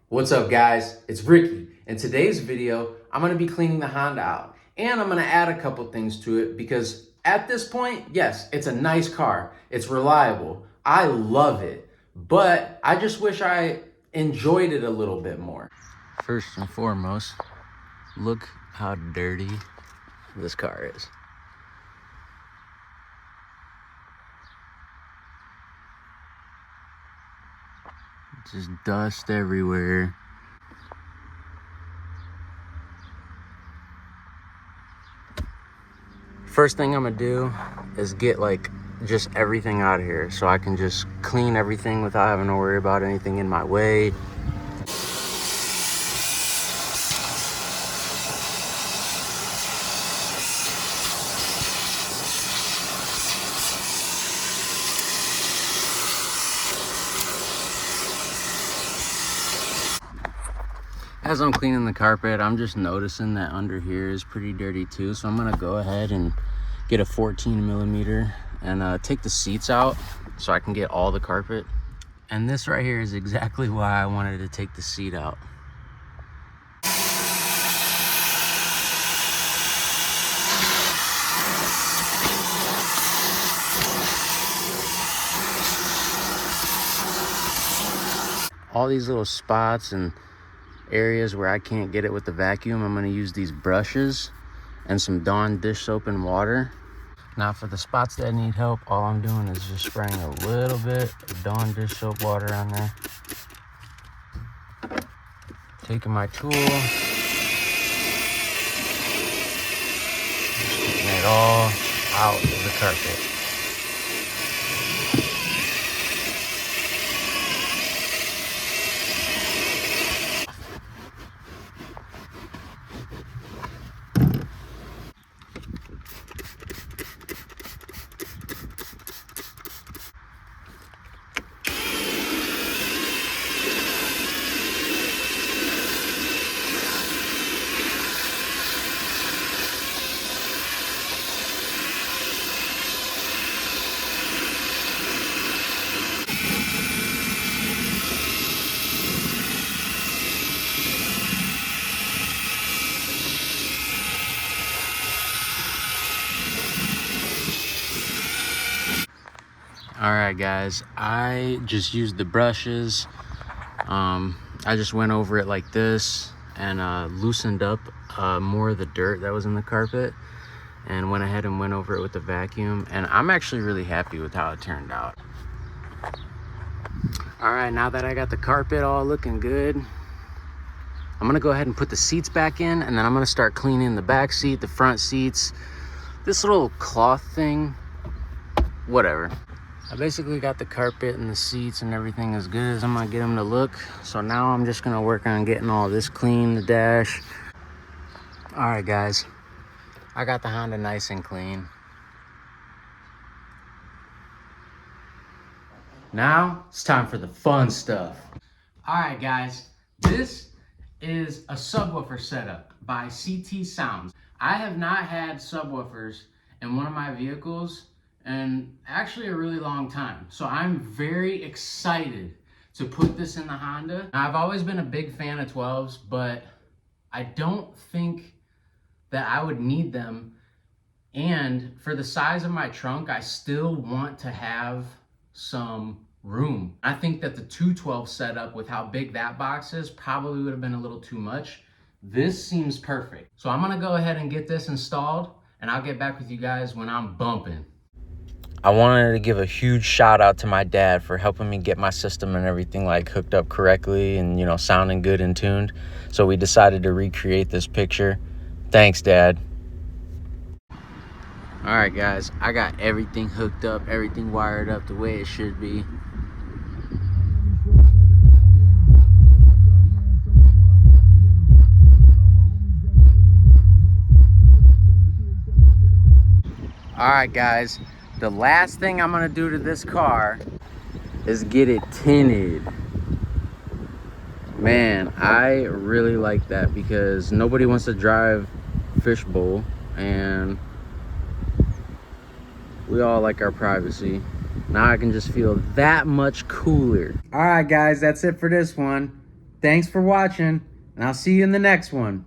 What's up guys, it's Ricky. In today's video, I'm gonna be cleaning the Honda out and I'm gonna add a couple things to it because at this point, yes, it's a nice car. It's reliable. I love it, but I just wish I enjoyed it a little bit more. First and foremost, look how dirty this car is. Just dust everywhere. First thing I'm gonna do is get like just everything out of here so I can just clean everything without having to worry about anything in my way. As I'm cleaning the carpet, I'm just noticing that under here is pretty dirty too. So I'm gonna go ahead and get a 14mm and take the seats out so I can get all the carpet. And this right here is exactly why I wanted to take the seat out. All these little spots and areas where I can't get it with the vacuum, I'm gonna use these brushes and some Dawn dish soap and water. Now for the spots that need help, all I'm doing is just spraying a little bit of Dawn dish soap water on there. Taking my tool, just getting it all out of the carpet. All right guys, I just used the brushes. I just went over it like this and loosened up more of the dirt that was in the carpet and went ahead and went over it with the vacuum, and I'm actually really happy with how it turned out. All right, now that I got the carpet all looking good, I'm gonna go ahead and put the seats back in, and then I'm gonna start cleaning the back seat, the front seats, this little cloth thing, whatever. I basically got the carpet and the seats and everything as good as I'm gonna get them to look. So now I'm just gonna work on getting all this clean, the dash. All right guys, I got the Honda nice and clean. Now it's time for the fun stuff. All right guys, this is a subwoofer setup by CT Sounds. I have not had subwoofers in one of my vehicles and actually a really long time. So I'm very excited to put this in the Honda. Now, I've always been a big fan of 12s, but I don't think that I would need them. And for the size of my trunk, I still want to have some room. I think that the 212 setup with how big that box is probably would have been a little too much. This seems perfect. So I'm gonna go ahead and get this installed and I'll get back with you guys when I'm bumping. I wanted to give a huge shout out to my dad for helping me get my system and everything like hooked up correctly and, you know, sounding good and tuned. So we decided to recreate this picture. Thanks, Dad. All right, guys, I got everything hooked up, everything wired up the way it should be. All right, guys. The last thing I'm gonna do to this car is get it tinted. Man, I really like that because nobody wants to drive fishbowl and we all like our privacy. Now I can just feel that much cooler. All right, guys, that's it for this one. Thanks for watching, and I'll see you in the next one.